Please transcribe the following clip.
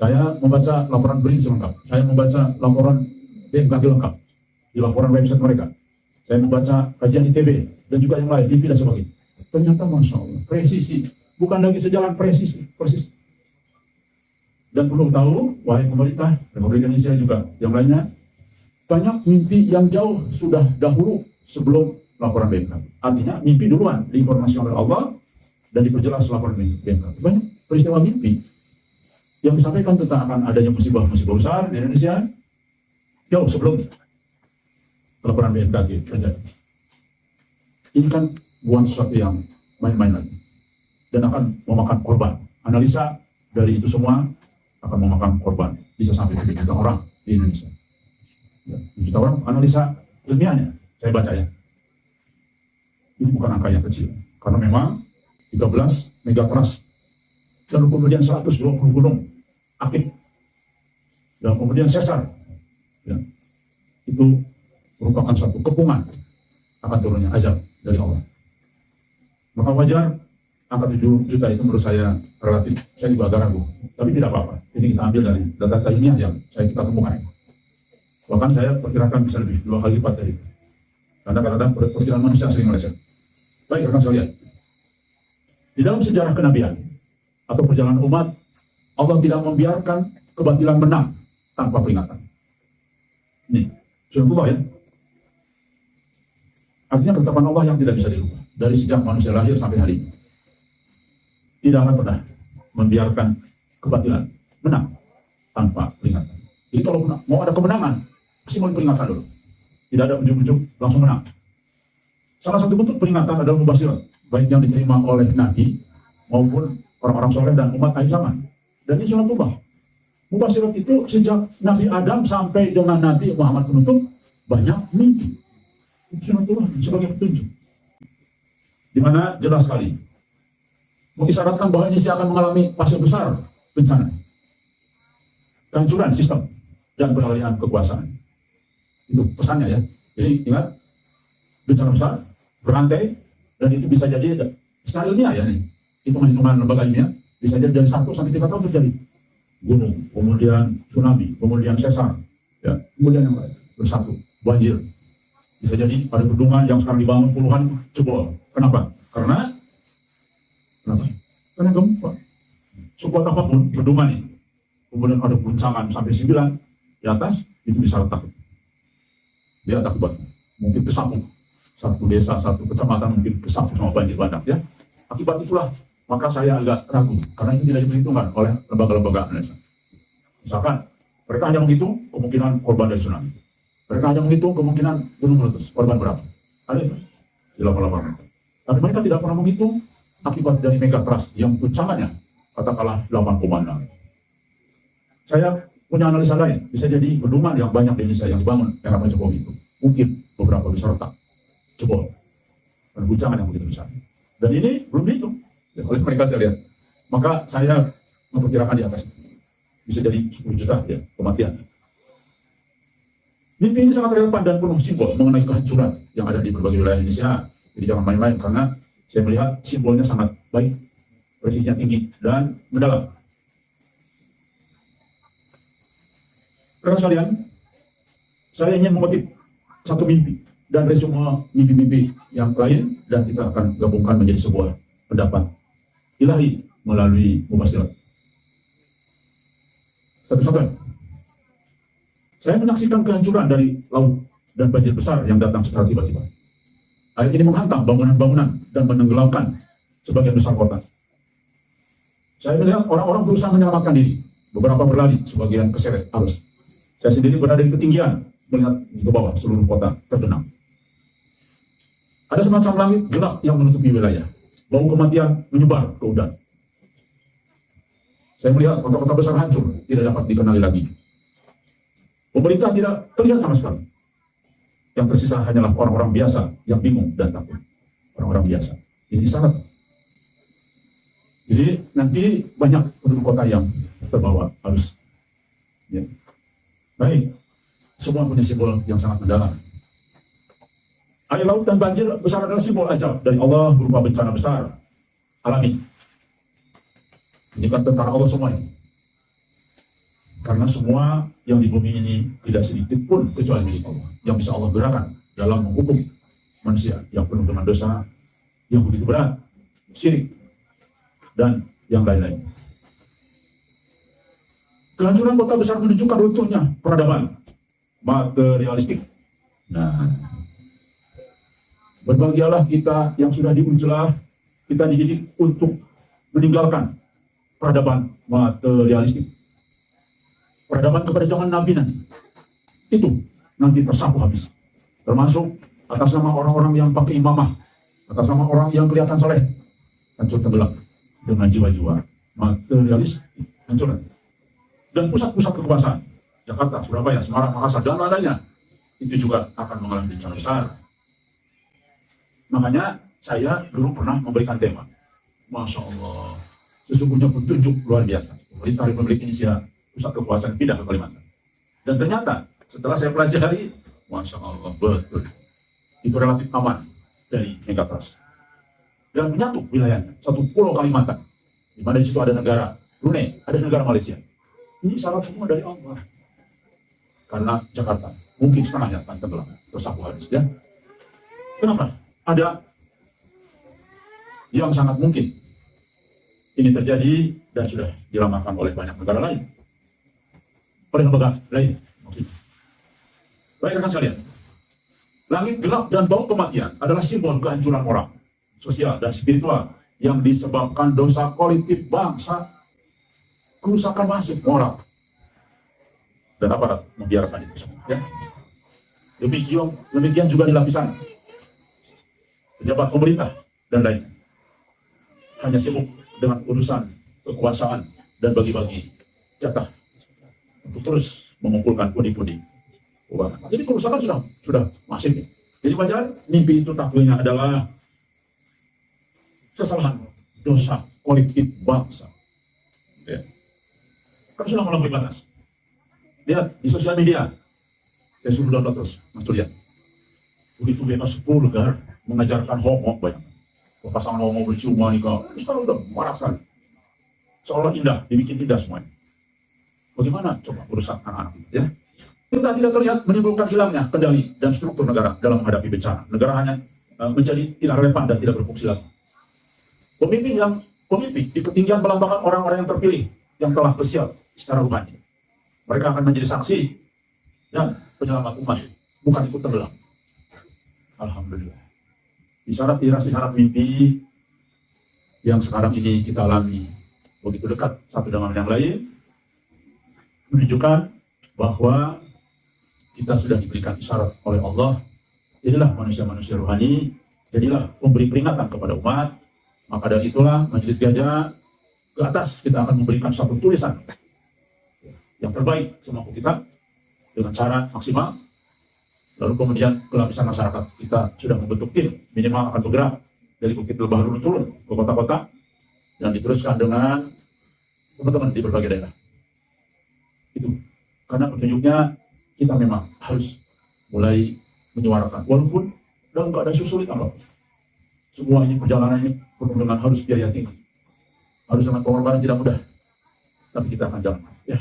Saya membaca laporan BRIN lengkap. Saya membaca laporan BMKG lengkap di laporan website mereka. Saya membaca kajian ITB dan juga yang lain, IPI dan sebagainya. Ternyata Masya Allah, presisi. Bukan lagi sejalan, presisi, persis. Dan perlu tahu, wahai pemerintah, Republik Indonesia juga yang lainnya, banyak mimpi yang jauh sudah dahulu sebelum laporan BMKG. Artinya mimpi duluan diinformasikan oleh Allah dan diperjelas laporan BMKG. Banyak peristiwa mimpi yang disampaikan tentang akan adanya musibah-musibah besar di Indonesia jauh sebelum laporan BMKG terjadi. Ini kan bukan sesuatu yang main-main lagi dan akan memakan korban. Analisa dari itu semua akan memakan korban, bisa sampai 1 juta orang di Indonesia. 1 juta orang, analisa ilmiahnya saya baca ya. Ini bukan angka yang kecil, karena memang 13 megatrust, lalu kemudian 120 gunung aktif, dan kemudian sesar, ya. Itu merupakan satu kepungan akan turunnya azab dari Allah. Maka wajar angka 7 juta itu menurut saya relatif, saya juga agak ragu, tapi tidak apa-apa. Ini kita ambil dari data ilmiah yang kita temukan. Bahkan saya perkirakan bisa lebih 2 kali lipat dari itu. Karena kadang-kadang perkiraan manusia sering meleset. Baik, rekan sekalian. Di dalam sejarah kenabian atau perjalanan umat, Allah tidak membiarkan kebatilan menang tanpa peringatan. Ini sunnah ya. Artinya ketetapan Allah yang tidak bisa dirubah dari sejak manusia lahir sampai hari ini. Tidak akan pernah membiarkan kebatilan menang tanpa peringatan. Jadi kalau mau ada kemenangan, pasti mau peringatan dulu. Tidak ada ujung-ujung langsung menang. Salah satu bentuk peringatan adalah mubasyirat, baik yang diterima oleh Nabi maupun orang-orang soleh dan umat akhir zaman. Dan ini sunnatullah. Mubasyirat itu sejak Nabi Adam sampai dengan Nabi Muhammad penutup banyak mimpi. Itu sunnatullah sebagai petunjuk. Di mana jelas sekali mengisyaratkan bahwa Indonesia akan mengalami fase besar bencana, kehancuran sistem dan peralihan kekuasaan. Itu pesannya ya. Jadi ingat, bencana besar, berantai, dan itu bisa jadi secara ilmiah ya nih. Hitungan lembaga ilmiah bisa jadi dari 1 sampai 3 tahun terjadi. Gunung, kemudian tsunami, kemudian sesar, ya, kemudian yang lain bersatu, banjir. Bisa jadi pada bendungan yang sekarang dibangun puluhan jebol. Kenapa? Karena gempa. Sekuat apapun bendungan ini, kemudian ada guncangan sampai 9 di atas, itu bisa retak. Dia ada akibatnya. Mungkin kesapu. Satu desa, satu kecamatan mungkin kesapu sama banjir bandang ya. Akibat itulah, maka saya agak ragu, karena ini tidak diperhitungkan oleh lembaga-lembaga Indonesia. Misalkan, mereka hanya menghitung kemungkinan korban dari tsunami. Mereka hanya menghitung kemungkinan gunung meletus, korban berapa. Ada itu di laporan-laporan. Tapi mereka tidak pernah menghitung akibat dari megatrust yang guncangannya katakanlah 8,6. Saya punya analisa lain, bisa jadi bendungan yang banyak di Indonesia yang dibangun era Pak Jokowi itu mungkin beberapa bisa retak, jebol, dan guncangan yang begitu besar. Dan ini belum dihitung ya, oleh mereka saya lihat. Maka saya memperkirakan di atas bisa jadi 10 juta ya kematian. Mimpi ini sangat relevan dan penuh simbol mengenai kehancuran yang ada di berbagai wilayah Indonesia. Jadi jangan main-main, karena saya melihat simbolnya sangat baik, presisinya tinggi dan mendalam. Rekan sekalian, saya ingin mengutip satu mimpi dan resume mimpi-mimpi yang lain, dan kita akan gabungkan menjadi sebuah pendapat ilahi melalui mubasyirat. Satu-satunya, saya menyaksikan kehancuran dari laut dan banjir besar yang datang secara tiba-tiba. Air ini menghantam bangunan-bangunan dan menenggelamkan sebagian besar kota. Saya melihat orang-orang berusaha menyelamatkan diri. Beberapa berlari, sebagian keseret arus. Saya sendiri berada di ketinggian, melihat ke bawah seluruh kota tergenang. Ada semacam langit gelap yang menutupi wilayah. Bau kematian menyebar ke udara. Saya melihat kota-kota besar hancur, tidak dapat dikenali lagi. Pemerintah tidak terlihat sama sekali. Yang tersisa hanyalah orang-orang biasa yang bingung dan takut. Orang-orang biasa. Ini sangat. Jadi nanti banyak penduduk kota yang terbawa arus. Ya. Baik, semua punya simbol yang sangat mendalam. Air laut dan banjir besar adalah simbol azab dari Allah berupa bencana besar alami. Ini kan tentara Allah semua ini. Karena semua yang di bumi ini tidak sedikit pun kecuali milik Allah, yang bisa Allah gerakan dalam menghukum manusia yang penuh dengan dosa yang begitu berat, syirik, dan yang lain-lain. Kehancuran kota besar menunjukkan runtuhnya peradaban materialistik. Nah, berbahagialah kita yang sudah diujilah, kita dididik untuk meninggalkan peradaban materialistik. Peradaban kepada zaman Nabi nanti, itu nanti tersapu habis. Termasuk atas nama orang-orang yang pakai imamah, atas nama orang yang kelihatan soleh, hancur tenggelam dengan jiwa-jiwa materialis, hancur. Dan pusat-pusat kekuasaan, Jakarta, Surabaya, Semarang, Makassar, dan lainnya, itu juga akan mengalami bencana besar. Makanya saya dulu pernah memberikan tema, Masya Allah, sesungguhnya petunjuk luar biasa. Pemerintah Republik Indonesia, pusat kekuasaan pindah ke Kalimantan. Dan ternyata setelah saya pelajari, Masya Allah, betul. Itu relatif aman dari megatrust. Dan menyatu wilayahnya, satu pulau Kalimantan. Di mana di situ ada negara Brunei, ada negara Malaysia. Ini syarat semua dari Allah. Karena Jakarta mungkin setengahnya akan tenggelam, tersapu habis. Ya. Kenapa? Ada yang sangat mungkin ini terjadi dan sudah diramalkan oleh banyak negara lain, oleh lembaga lain. Baik rekan sekalian, langit gelap dan bau kematian adalah simbol kehancuran moral, sosial, dan spiritual yang disebabkan dosa kolektif bangsa, kerusakan masif moral, dan aparat membiarkan itu semua. Ya. Demikian juga di lapisan pejabat pemerintah dan lain, hanya sibuk dengan urusan kekuasaan dan bagi-bagi jatah untuk terus mengumpulkan pundi-pundi. Jadi kerusakan sudah masif. Jadi wajar mimpi itu takwilnya adalah kesalahan dosa kolektif bangsa. Ya. Kan sudah melampaui batas. Lihat di sosial media, ya sudah download terus, Mas Tulian. Begitu bebas vulgar mengajarkan homo banyak. Pasangan homo berciuman nikah, terus kalau udah marah sekali. Seolah indah, dibikin indah semuanya. Bagaimana coba urusan anak-anak itu, ya? Kita tidak terlihat menimbulkan hilangnya kendali dan struktur negara dalam menghadapi bencana. Negara hanya menjadi tidak relevan dan tidak berfungsi lagi. Pemimpin di ketinggian melambangkan orang-orang yang terpilih yang telah bersiap secara rohani. Mereka akan menjadi saksi dan penyelamat umat, bukan ikut tenggelam. Alhamdulillah. Isyarat mimpi yang sekarang ini kita alami begitu dekat satu dengan yang lain menunjukkan bahwa kita sudah diberikan isyarat oleh Allah. Jadilah manusia-manusia rohani, jadilah pemberi peringatan kepada umat. Maka dari itulah Majelis Gajah ke atas kita akan memberikan satu tulisan yang terbaik semampu kita dengan cara maksimal. Lalu kemudian ke lapisan masyarakat kita sudah membentuk tim, minimal akan bergerak dari Bukit Lebah Lulu turun ke kota-kota dan diteruskan dengan teman-teman di berbagai daerah. Itu karena petunjuknya kita memang harus mulai menyuarakan, walaupun dalam keadaan sulit apa. Semua ini perjalanannya penuh dengan harus biaya tinggi, harus dengan pengorbanan tidak mudah, tapi kita akan jalan. Ya.